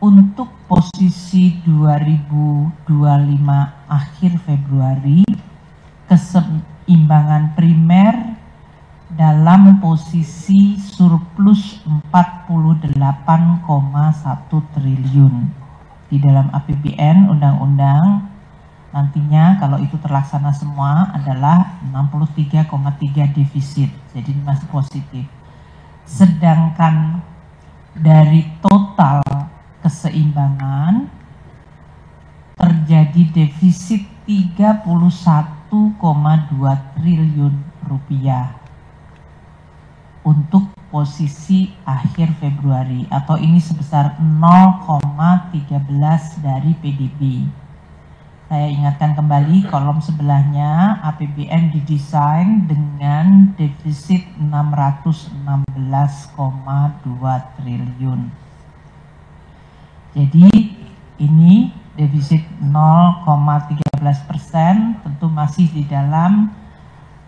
Untuk posisi 2025 akhir Februari, keseimbangan primer dalam posisi surplus 48,1 triliun. Di dalam APBN undang-undang nantinya kalau itu terlaksana semua adalah 63,3 defisit, jadi masih positif. Sedangkan dari total keseimbangan terjadi defisit 31,2 triliun rupiah untuk posisi akhir Februari, atau ini sebesar 0,13 dari PDB. Saya ingatkan kembali kolom sebelahnya, APBN didesain dengan defisit 616,2 triliun. Jadi ini defisit 0,13% tentu masih di dalam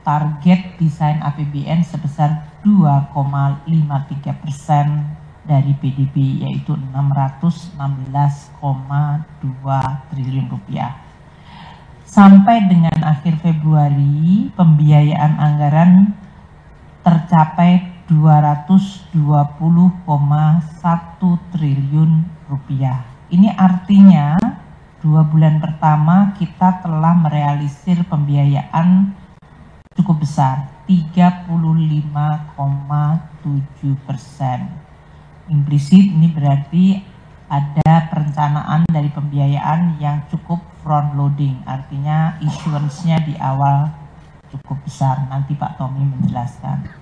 target desain APBN sebesar 2,53% dari PDB, yaitu 616,2 triliun rupiah. Sampai dengan akhir Februari, pembiayaan anggaran tercapai 220,1 triliun rupiah. Ini artinya 2 bulan pertama kita telah merealisir pembiayaan cukup besar, 35,7%. Implisit ini berarti ada perencanaan dari pembiayaan yang cukup front loading, artinya issuance-nya di awal cukup besar. Nanti Pak Tommy menjelaskan.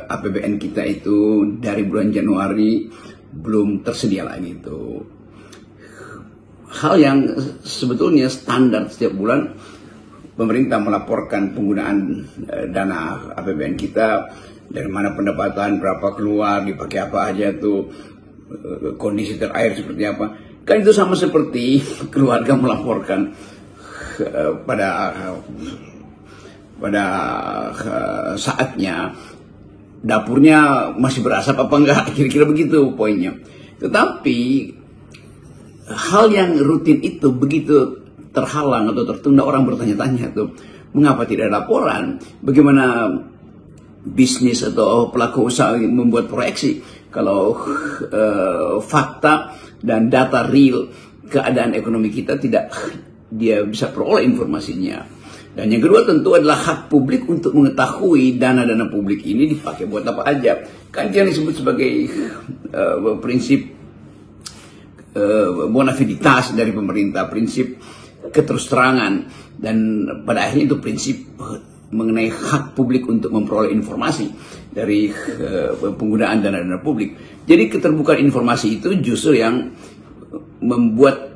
APBN kita itu dari bulan Januari belum tersedia lagi itu. Hal yang sebetulnya standar setiap bulan pemerintah melaporkan penggunaan dana APBN kita, dari mana pendapatan, berapa keluar, dipakai apa aja tuh, kondisi terakhir seperti apa. Kan itu sama seperti keluarga melaporkan pada saatnya dapurnya masih berasap apa enggak, kira-kira begitu poinnya. Tetapi hal yang rutin itu begitu terhalang atau tertunda, orang bertanya-tanya tuh, mengapa tidak ada laporan? Bagaimana bisnis atau pelaku usaha membuat proyeksi kalau fakta dan data real keadaan ekonomi kita tidak dia bisa peroleh informasinya. Dan yang kedua tentu adalah hak publik untuk mengetahui dana-dana publik ini dipakai buat apa aja. Kan yang disebut sebagai prinsip bonafiditas dari pemerintah, prinsip keterus terangan, dan pada akhirnya itu prinsip mengenai hak publik untuk memperoleh informasi dari penggunaan dana-dana publik. Jadi keterbukaan informasi itu justru yang membuat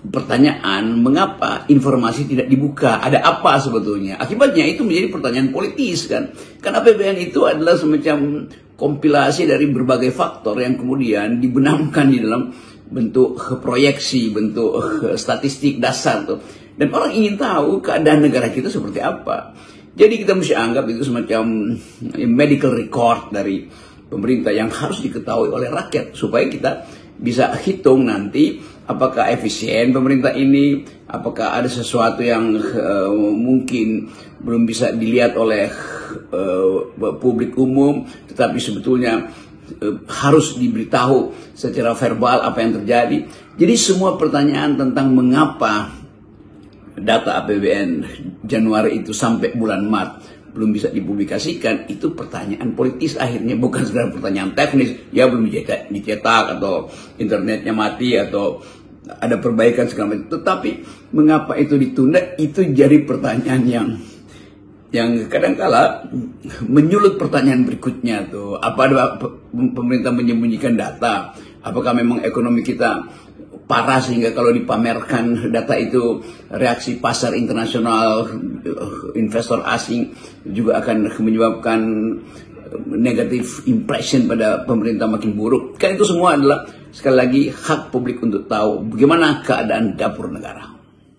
pertanyaan, mengapa informasi tidak dibuka, ada apa sebetulnya. Akibatnya itu menjadi pertanyaan politis kan. Karena APBN itu adalah semacam kompilasi dari berbagai faktor yang kemudian dibenamkan di dalam bentuk proyeksi, bentuk statistik dasar tuh. Dan orang ingin tahu keadaan negara kita seperti apa. Jadi kita mesti anggap itu semacam medical record dari pemerintah yang harus diketahui oleh rakyat, supaya kita bisa hitung nanti apakah efisien pemerintah ini, apakah ada sesuatu yang mungkin belum bisa dilihat oleh publik umum, tetapi sebetulnya harus diberitahu secara verbal apa yang terjadi. Jadi semua pertanyaan tentang mengapa data APBN Januari itu sampai bulan Maret belum bisa dipublikasikan, itu pertanyaan politis akhirnya, bukan sekedar pertanyaan teknis, ya belum dicetak atau internetnya mati atau ada perbaikan segala macam. Tetapi mengapa itu ditunda, itu jadi pertanyaan yang kadang-kala menyulut pertanyaan berikutnya tuh. Apa ada pemerintah menyembunyikan data? Apakah memang ekonomi kita parah sehingga kalau dipamerkan data itu reaksi pasar internasional, investor asing juga akan menyebabkan negative impression pada pemerintah makin buruk? Kan itu semua adalah sekali lagi hak publik untuk tahu bagaimana keadaan dapur negara,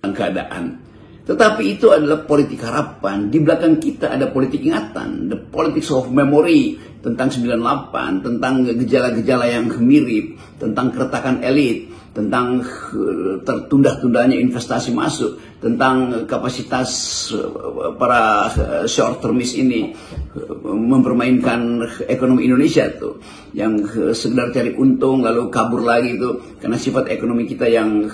keadaan. Tetapi itu adalah politik harapan. Di belakang kita ada politik ingatan, the politics of memory. tentang 98, tentang gejala-gejala yang mirip, tentang keretakan elit, tentang tertunda-tundanya investasi masuk, tentang kapasitas para short termis ini mempermainkan ekonomi Indonesia tuh, yang sekedar cari untung lalu kabur lagi itu karena sifat ekonomi kita yang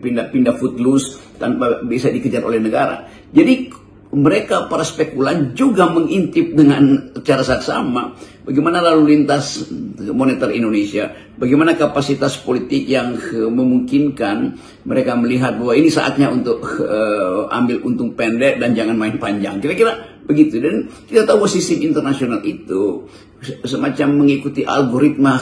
pindah-pindah footloose tanpa bisa dikejar oleh negara. Jadi mereka para spekulan juga mengintip dengan cara saksama bagaimana lalu lintas moneter Indonesia, bagaimana kapasitas politik yang memungkinkan mereka melihat bahwa ini saatnya untuk ambil untung pendek dan jangan main panjang. Kira-kira begitu. Dan kita tahu bahwa sistem internasional itu semacam mengikuti algoritma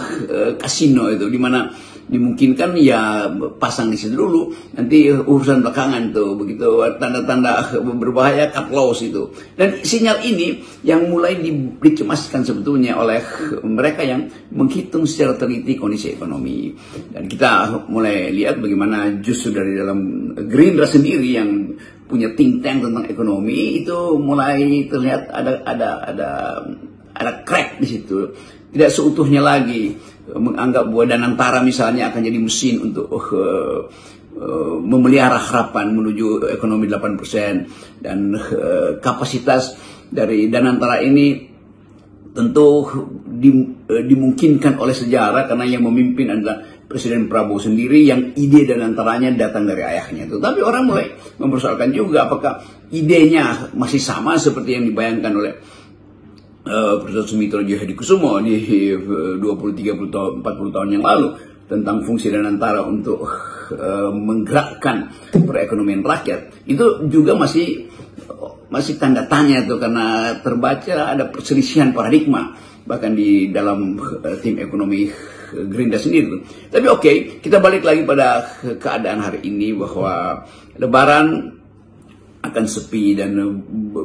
kasino itu, di mana dimungkinkan ya pasang di situ dulu, nanti urusan belakangan tuh, begitu tanda-tanda berbahaya cut loss itu. Dan sinyal ini yang mulai dicemaskan sebetulnya oleh mereka yang menghitung secara teliti kondisi ekonomi. Dan kita mulai lihat bagaimana justru dari dalam Gerindra sendiri yang punya think tank tentang ekonomi itu mulai terlihat ada crack di situ. Tidak seutuhnya lagi menganggap bahwa Danantara misalnya akan jadi mesin untuk memelihara harapan menuju ekonomi 8%, dan kapasitas dari Danantara ini tentu dimungkinkan oleh sejarah karena yang memimpin adalah Presiden Prabowo sendiri yang ide Danantaranya datang dari ayahnya itu. Tapi orang mulai mempersoalkan juga apakah idenya masih sama seperti yang dibayangkan oleh Profesor Sumitro Djohadikusumo di 20, 30 tahun, 40 tahun yang lalu tentang fungsi Danantara untuk menggerakkan perekonomian rakyat. Itu juga masih tanda tanya tuh, karena terbaca ada perselisihan paradigma bahkan di dalam tim ekonomi Gerindra sendiri. Tapi oke, kita balik lagi pada keadaan hari ini bahwa Lebaran akan sepi dan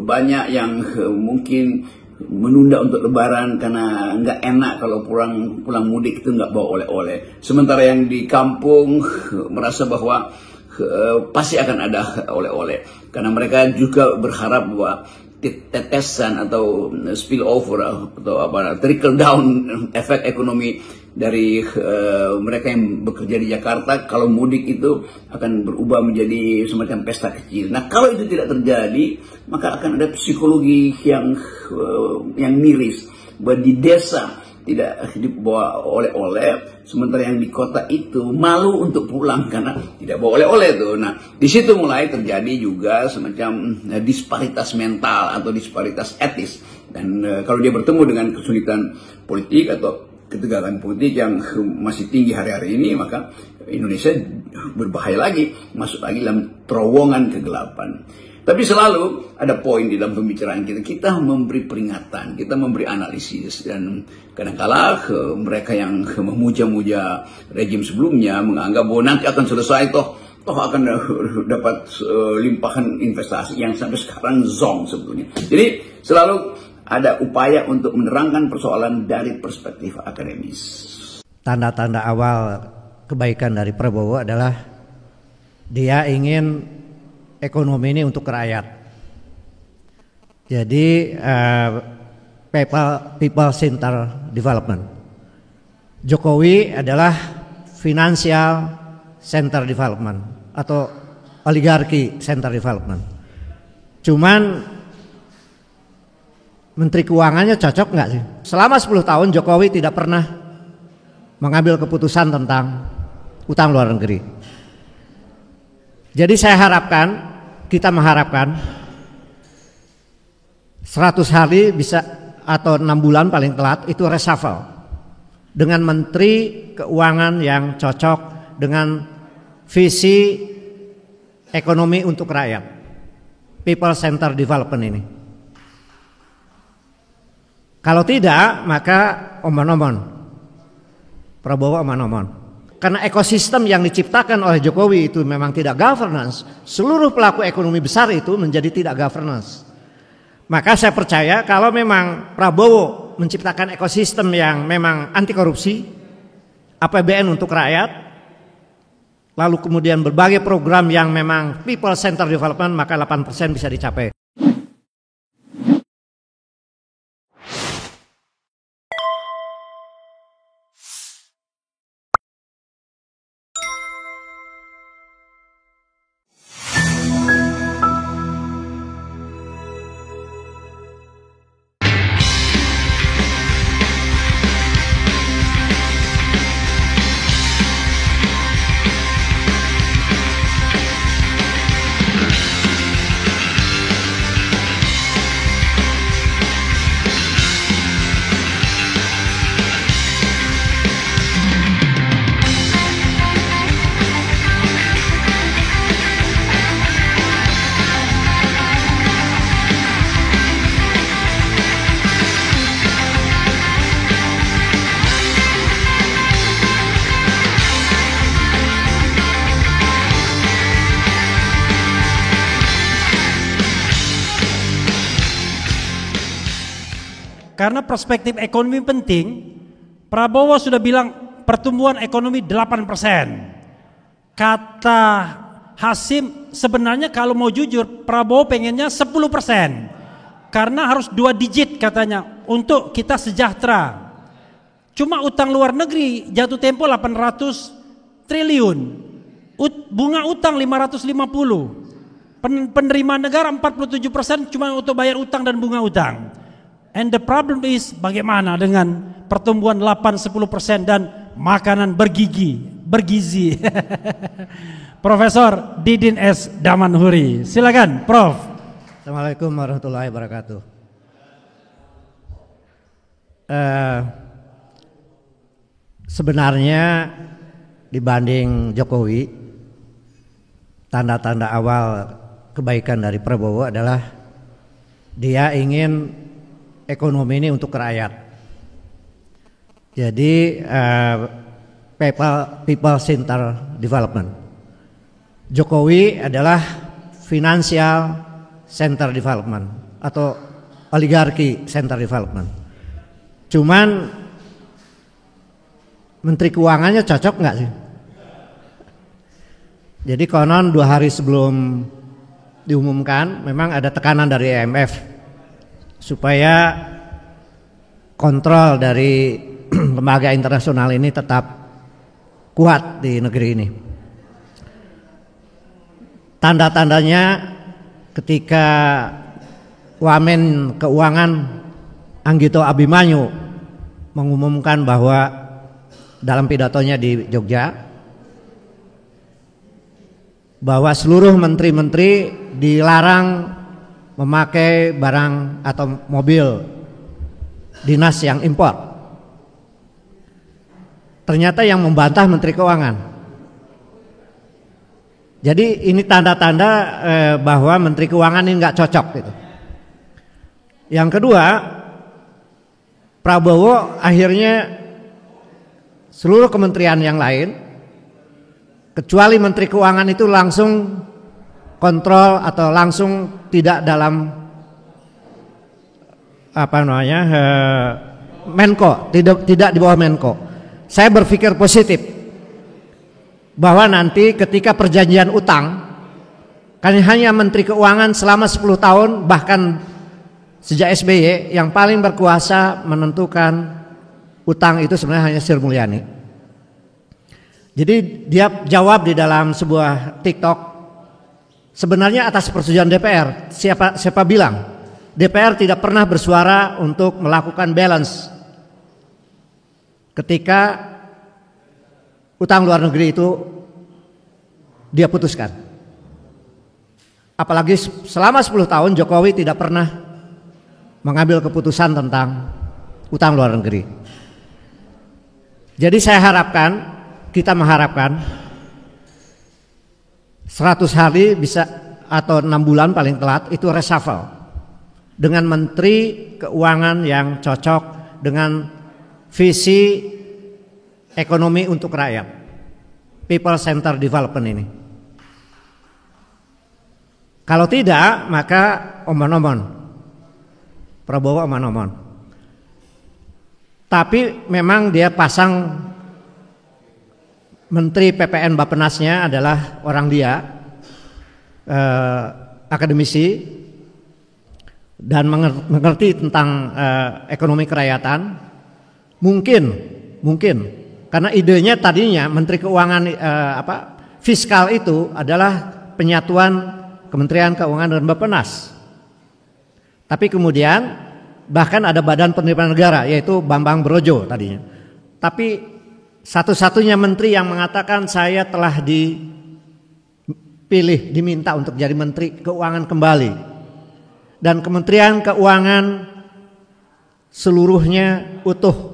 banyak yang mungkin menunda untuk Lebaran karena nggak enak kalau pulang mudik itu nggak bawa oleh-oleh. Sementara yang di kampung merasa bahwa pasti akan ada oleh-oleh karena mereka juga berharap bahwa tetesan atau spill over atau trickle down efek ekonomi dari mereka yang bekerja di Jakarta kalau mudik itu akan berubah menjadi semacam pesta kecil. Nah, kalau itu tidak terjadi, maka akan ada psikologi yang miris bahwa di desa tidak dibawa oleh-oleh, sementara yang di kota itu malu untuk pulang karena tidak bawa oleh-oleh tuh. Nah, di situ mulai terjadi juga semacam disparitas mental atau disparitas etis. Dan kalau dia bertemu dengan kesulitan politik atau ketegangan politik yang masih tinggi hari-hari ini, maka Indonesia berbahaya lagi, masuk lagi dalam terowongan kegelapan. Tapi selalu ada poin di dalam pembicaraan kita. Kita memberi peringatan, kita memberi analisis, dan kadang-kala mereka yang memuja-muja rejim sebelumnya menganggap bahwa nanti akan selesai toh akan dapat limpahan investasi yang sampai sekarang zong sebetulnya. Jadi selalu ada upaya untuk menerangkan persoalan dari perspektif akademis. Tanda-tanda awal kebaikan dari Prabowo adalah dia ingin ekonomi ini untuk rakyat. Jadi people center development. Jokowi adalah financial center development atau oligarki center development. Cuman Menteri Keuangannya cocok nggak sih? Selama 10 tahun Jokowi tidak pernah mengambil keputusan tentang utang luar negeri. Jadi kita mengharapkan 100 hari bisa atau 6 bulan paling telat itu reshuffle dengan Menteri Keuangan yang cocok dengan visi ekonomi untuk rakyat, people center development ini. Kalau tidak, maka omon-omon, Prabowo omon-omon. Karena ekosistem yang diciptakan oleh Jokowi itu memang tidak governance. Seluruh pelaku ekonomi besar itu menjadi tidak governance. Maka saya percaya kalau memang Prabowo menciptakan ekosistem yang memang anti korupsi, APBN untuk rakyat, lalu kemudian berbagai program yang memang people center development, maka 8% bisa dicapai. karena perspektif ekonomi penting. Prabowo sudah bilang pertumbuhan ekonomi 8%. Kata Hasim, sebenarnya kalau mau jujur Prabowo pengennya 10%. Karena harus 2 digit katanya untuk kita sejahtera. Cuma utang luar negeri jatuh tempo 800 triliun. Bunga utang 550. Penerimaan negara 47% cuma untuk bayar utang dan bunga utang. And the problem is bagaimana dengan pertumbuhan 8-10% dan makanan bergizi. Profesor Didin S. Damanhuri. Silakan, Prof. Assalamualaikum warahmatullahi wabarakatuh. Sebenarnya dibanding Jokowi, tanda-tanda awal kebaikan dari Prabowo adalah dia ingin ekonomi ini untuk rakyat. Jadi people center development. Jokowi adalah financial center development atau oligarki center development. Cuman Menteri Keuangannya cocok nggak sih? Jadi konon 2 hari sebelum diumumkan memang ada tekanan dari IMF supaya kontrol dari lembaga internasional ini tetap kuat di negeri ini. Tanda-tandanya ketika Wamen Keuangan Anggito Abimanyu mengumumkan bahwa dalam pidatonya di Jogja bahwa seluruh menteri-menteri dilarang memakai barang atau mobil dinas yang impor. Ternyata yang membantah Menteri Keuangan. Jadi ini tanda-tanda bahwa Menteri Keuangan ini nggak cocok gitu. Yang kedua, Prabowo akhirnya seluruh kementerian yang lain kecuali Menteri Keuangan itu langsung kontrol atau langsung tidak dalam Menko, tidak di bawah Menko. Saya berpikir positif bahwa nanti ketika perjanjian utang kan hanya Menteri Keuangan selama 10 tahun bahkan sejak SBY yang paling berkuasa menentukan utang itu sebenarnya hanya Sri Mulyani. Jadi dia jawab di dalam sebuah TikTok sebenarnya atas persetujuan DPR. Siapa bilang DPR tidak pernah bersuara untuk melakukan balance ketika utang luar negeri itu dia putuskan. Apalagi selama 10 tahun Jokowi tidak pernah mengambil keputusan tentang utang luar negeri. Jadi kita mengharapkan 100 hari bisa atau 6 bulan paling telat itu reshuffle dengan Menteri Keuangan yang cocok dengan visi ekonomi untuk rakyat, people center development ini. Kalau tidak maka omon-omon, Prabowo omon-omon. Tapi memang dia pasang Menteri PPN Bappenasnya adalah orang dia, akademisi dan mengerti tentang ekonomi kerakyatan. Mungkin karena idenya tadinya Menteri Keuangan fiskal itu adalah penyatuan Kementerian Keuangan dan Bappenas. Tapi kemudian bahkan ada Badan Penerimaan Negara yaitu Bambang Brojo tadinya. Tapi satu-satunya menteri yang mengatakan saya telah diminta untuk jadi Menteri Keuangan kembali. Dan Kementerian Keuangan seluruhnya utuh.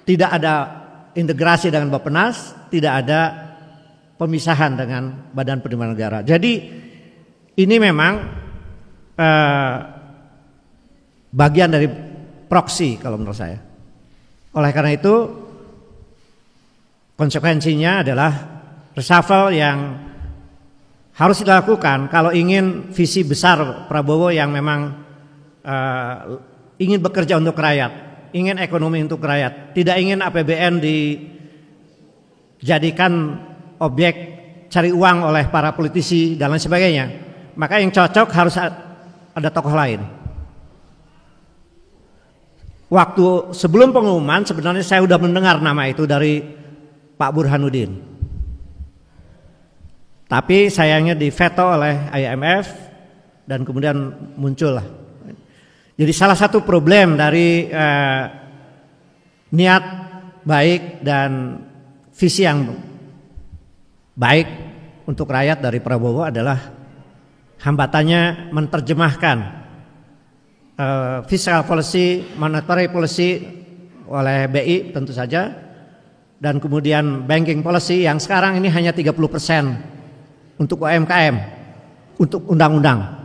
Tidak ada integrasi dengan Bappenas, tidak ada pemisahan dengan Badan Penerimaan Negara. Jadi ini memang bagian dari proksi kalau menurut saya. Oleh karena itu konsekuensinya adalah reshuffle yang harus dilakukan kalau ingin visi besar Prabowo yang memang ingin bekerja untuk rakyat, ingin ekonomi untuk rakyat, tidak ingin APBN dijadikan objek cari uang oleh para politisi dan lain sebagainya, maka yang cocok harus ada tokoh lain. Waktu sebelum pengumuman sebenarnya saya sudah mendengar nama itu dari Pak Burhanuddin, tapi sayangnya diveto oleh IMF dan kemudian muncul lah. Jadi salah satu problem dari niat baik dan visi yang baik untuk rakyat dari Prabowo adalah hambatannya menerjemahkan fiscal policy, monetary policy oleh BI tentu saja, dan kemudian banking policy yang sekarang ini hanya 30% untuk UMKM, untuk undang-undang.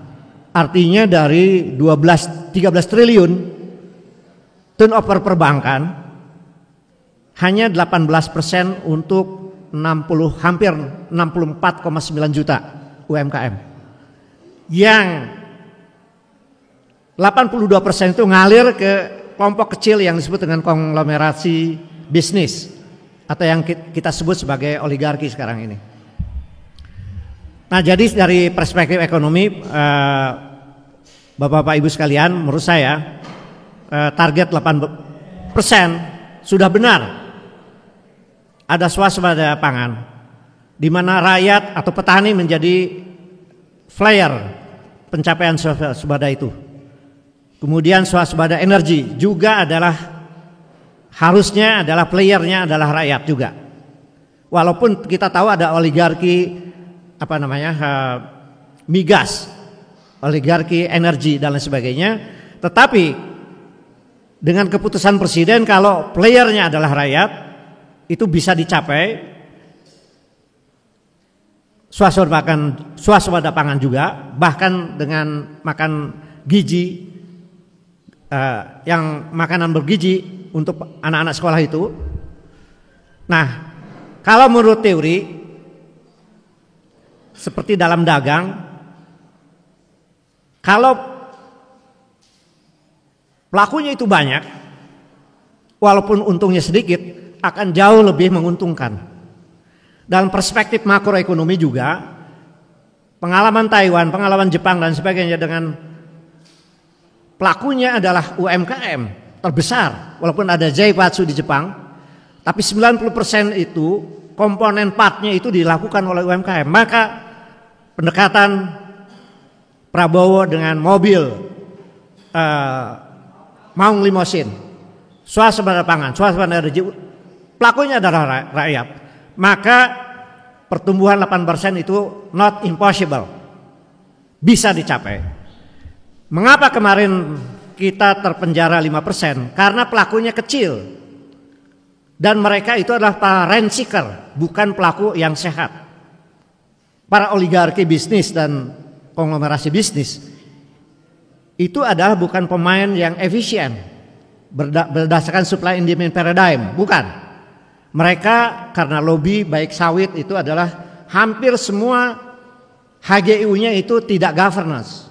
Artinya dari 13 triliun turnover perbankan hanya 18% untuk hampir 64,9 juta UMKM. Yang 82% itu ngalir ke kelompok kecil yang disebut dengan konglomerasi bisnis atau yang kita sebut sebagai oligarki sekarang ini. Nah, jadi dari perspektif ekonomi, Bapak-Bapak Ibu sekalian, menurut saya target 8% sudah benar. Ada swasembada pangan, di mana rakyat atau petani menjadi flyer pencapaian swasembada itu. Kemudian swasembada energi juga harusnya adalah playernya adalah rakyat juga. Walaupun kita tahu ada oligarki migas, oligarki energi dan lain sebagainya, tetapi dengan keputusan presiden kalau playernya adalah rakyat, itu bisa dicapai swasembada pangan juga, bahkan dengan makan gizi, yang makanan bergizi untuk anak-anak sekolah itu. Nah, kalau menurut teori seperti dalam dagang, kalau pelakunya itu banyak, walaupun untungnya sedikit, akan jauh lebih menguntungkan. Dalam perspektif makroekonomi juga, pengalaman Taiwan, pengalaman Jepang dan sebagainya, dengan pelakunya adalah UMKM terbesar, walaupun ada Zaibatsu di Jepang, tapi 90% itu komponen partnya itu dilakukan oleh UMKM. Maka pendekatan Prabowo dengan mobil maung limosin, swasembada pangan, swasembada energi, pelakunya adalah rakyat. Maka pertumbuhan 8% itu not impossible, bisa dicapai. Mengapa kemarin kita terpenjara 5%? Karena pelakunya kecil dan mereka itu adalah para rent seeker, bukan pelaku yang sehat. Para oligarki bisnis dan konglomerasi bisnis itu adalah bukan pemain yang efisien berdasarkan supply and demand paradigm, bukan. Mereka karena lobby baik sawit itu adalah hampir semua HGU-nya itu tidak governance.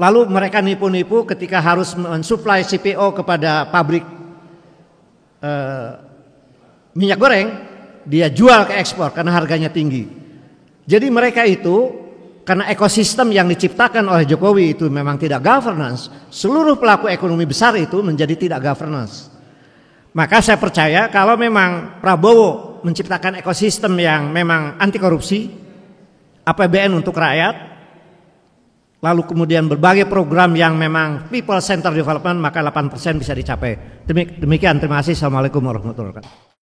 Lalu mereka nipu-nipu ketika harus mensuplai CPO kepada pabrik minyak goreng, dia jual ke ekspor karena harganya tinggi. Jadi mereka itu karena ekosistem yang diciptakan oleh Jokowi itu memang tidak governance, seluruh pelaku ekonomi besar itu menjadi tidak governance. Maka saya percaya kalau memang Prabowo menciptakan ekosistem yang memang anti korupsi, APBN untuk rakyat, lalu kemudian berbagai program yang memang people center development, maka 8% bisa dicapai. Demikian, terima kasih. Assalamualaikum warahmatullahi wabarakatuh.